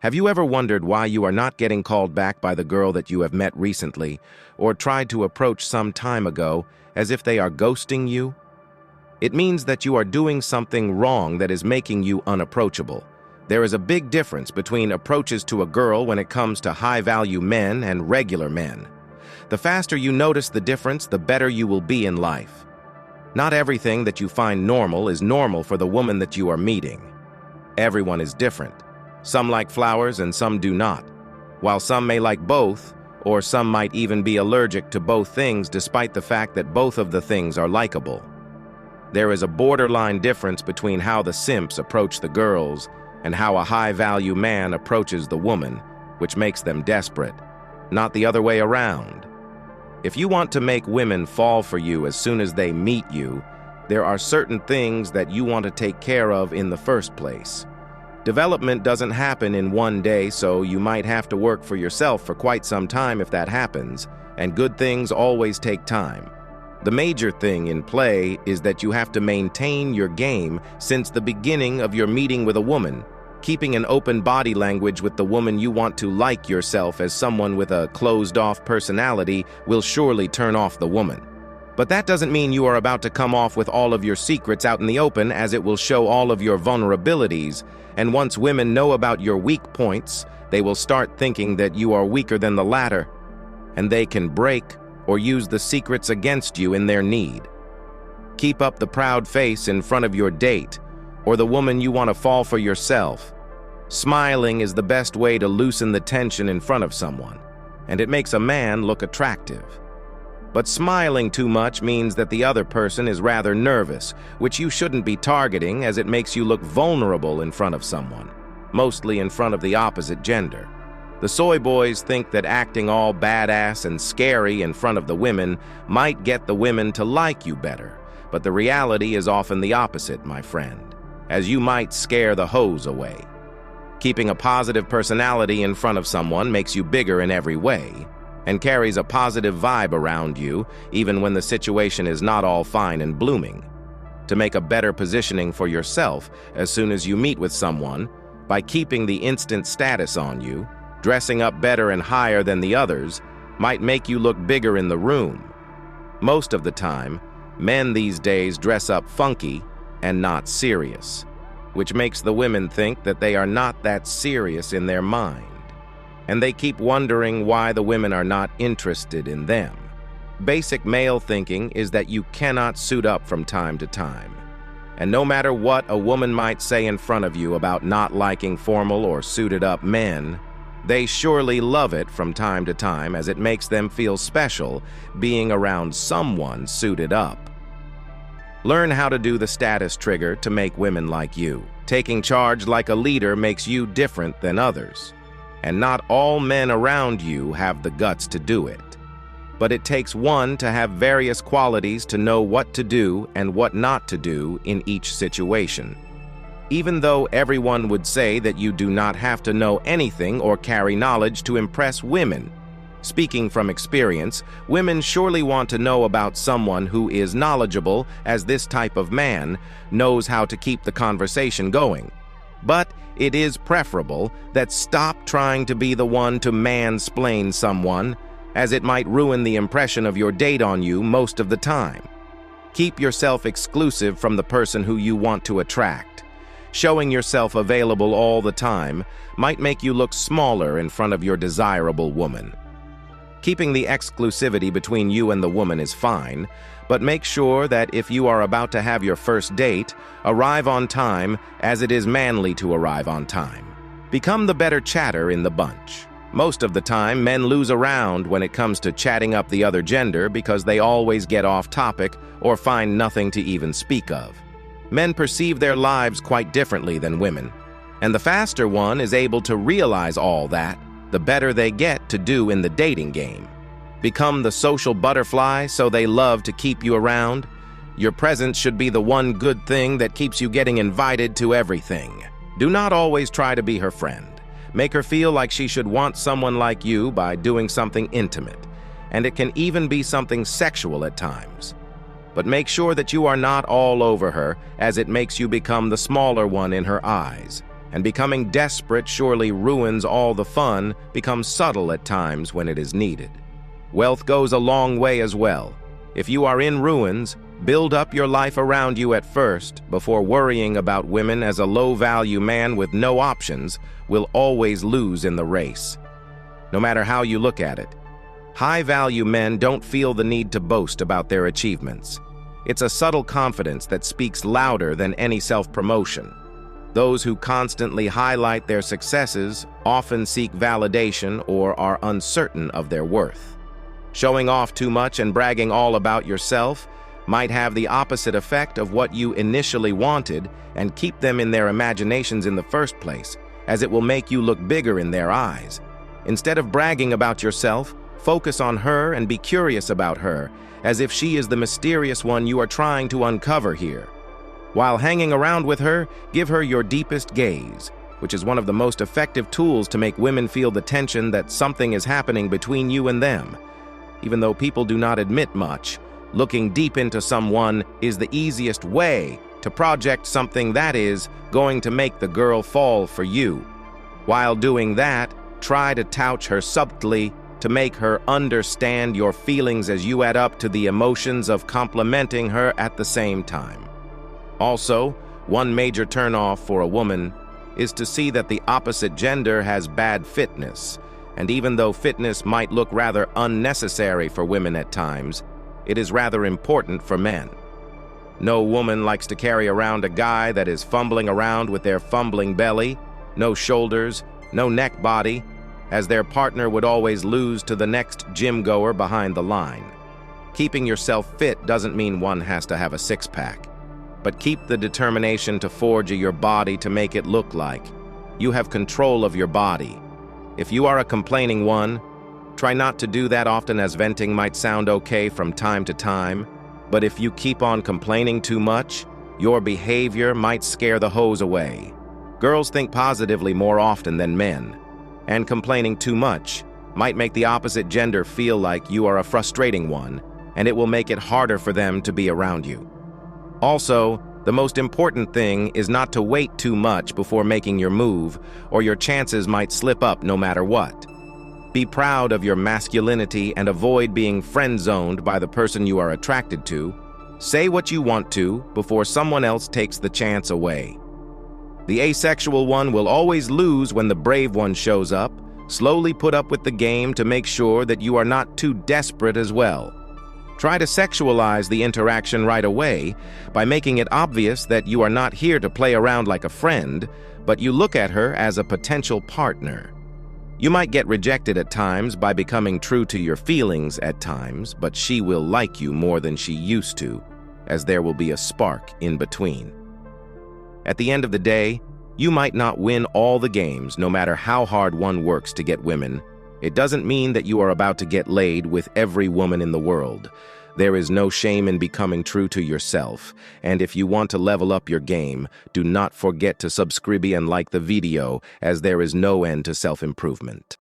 Have you ever wondered why you are not getting called back by the girl that you have met recently, or tried to approach some time ago, as if they are ghosting you? It means that you are doing something wrong that is making you unapproachable. There is a big difference between approaches to a girl when it comes to high-value men and regular men. The faster you notice the difference, the better you will be in life. Not everything that you find normal is normal for the woman that you are meeting. Everyone is different. Some like flowers and some do not, while some may like both, or some might even be allergic to both things despite the fact that both of the things are likable. There is a borderline difference between how the simps approach the girls and how a high-value man approaches the woman, which makes them desperate, not the other way around. If you want to make women fall for you as soon as they meet you, there are certain things that you want to take care of in the first place. Development doesn't happen in one day, so you might have to work for yourself for quite some time if that happens, and good things always take time. The major thing in play is that you have to maintain your game since the beginning of your meeting with a woman. Keeping an open body language with the woman you want to like yourself as someone with a closed-off personality will surely turn off the woman. But that doesn't mean you are about to come off with all of your secrets out in the open, as it will show all of your vulnerabilities, and once women know about your weak points, they will start thinking that you are weaker than the latter, and they can break or use the secrets against you in their need. Keep up the proud face in front of your date, or the woman you want to fall for yourself. Smiling is the best way to loosen the tension in front of someone, and it makes a man look attractive. But smiling too much means that the other person is rather nervous, which you shouldn't be targeting, as it makes you look vulnerable in front of someone, mostly in front of the opposite gender. The soy boys think that acting all badass and scary in front of the women might get the women to like you better, but the reality is often the opposite, my friend, as you might scare the hoes away. Keeping a positive personality in front of someone makes you bigger in every way, and carries a positive vibe around you even when the situation is not all fine and blooming. To make a better positioning for yourself as soon as you meet with someone, by keeping the instant status on you, dressing up better and higher than the others, might make you look bigger in the room. Most of the time, men these days dress up funky and not serious, which makes the women think that they are not that serious in their mind, and they keep wondering why the women are not interested in them. Basic male thinking is that you cannot suit up from time to time. And no matter what a woman might say in front of you about not liking formal or suited up men, they surely love it from time to time, as it makes them feel special being around someone suited up. Learn how to do the status trigger to make women like you. Taking charge like a leader makes you different than others. And not all men around you have the guts to do it. But it takes one to have various qualities to know what to do and what not to do in each situation. Even though everyone would say that you do not have to know anything or carry knowledge to impress women. Speaking from experience, women surely want to know about someone who is knowledgeable, as this type of man knows how to keep the conversation going. But it is preferable that stop trying to be the one to mansplain someone, as it might ruin the impression of your date on you most of the time. Keep yourself exclusive from the person who you want to attract. Showing yourself available all the time might make you look smaller in front of your desirable woman. Keeping the exclusivity between you and the woman is fine, but make sure that if you are about to have your first date, arrive on time, as it is manly to arrive on time. Become the better chatter in the bunch. Most of the time, men lose around when it comes to chatting up the other gender because they always get off topic or find nothing to even speak of. Men perceive their lives quite differently than women, and the faster one is able to realize all that, the better they get to do in the dating game. Become the social butterfly so they love to keep you around. Your presence should be the one good thing that keeps you getting invited to everything. Do not always try to be her friend. Make her feel like she should want someone like you by doing something intimate, and it can even be something sexual at times. But make sure that you are not all over her, as it makes you become the smaller one in her eyes, and becoming desperate surely ruins all the fun, becomes subtle at times when it is needed. Wealth goes a long way as well. If you are in ruins, build up your life around you at first before worrying about women, as a low-value man with no options will always lose in the race. No matter how you look at it, high-value men don't feel the need to boast about their achievements. It's a subtle confidence that speaks louder than any self-promotion. Those who constantly highlight their successes often seek validation or are uncertain of their worth. Showing off too much and bragging all about yourself might have the opposite effect of what you initially wanted and keep them in their imaginations in the first place, as it will make you look bigger in their eyes. Instead of bragging about yourself, focus on her and be curious about her, as if she is the mysterious one you are trying to uncover here. While hanging around with her, give her your deepest gaze, which is one of the most effective tools to make women feel the tension that something is happening between you and them. Even though people do not admit much, looking deep into someone is the easiest way to project something that is going to make the girl fall for you. While doing that, try to touch her subtly to make her understand your feelings as you add up to the emotions of complimenting her at the same time. Also, one major turnoff for a woman is to see that the opposite gender has bad fitness, and even though fitness might look rather unnecessary for women at times, it is rather important for men. No woman likes to carry around a guy that is fumbling around with their fumbling belly, no shoulders, no neck body, as their partner would always lose to the next gym goer behind the line. Keeping yourself fit doesn't mean one has to have a six-pack, but keep the determination to forge your body to make it look like you have control of your body. If you are a complaining one, try not to do that often, as venting might sound okay from time to time, but if you keep on complaining too much, your behavior might scare the hoes away. Girls think positively more often than men, and complaining too much might make the opposite gender feel like you are a frustrating one, and it will make it harder for them to be around you. Also, the most important thing is not to wait too much before making your move, or your chances might slip up no matter what. Be proud of your masculinity and avoid being friend-zoned by the person you are attracted to. Say what you want to before someone else takes the chance away. The asexual one will always lose when the brave one shows up. Slowly put up with the game to make sure that you are not too desperate as well. Try to sexualize the interaction right away by making it obvious that you are not here to play around like a friend, but you look at her as a potential partner. You might get rejected at times by becoming true to your feelings at times, but she will like you more than she used to, as there will be a spark in between. At the end of the day, you might not win all the games, no matter how hard one works to get women. It doesn't mean that you are about to get laid with every woman in the world. There is no shame in becoming true to yourself, and if you want to level up your game, do not forget to subscribe and like the video, as there is no end to self-improvement.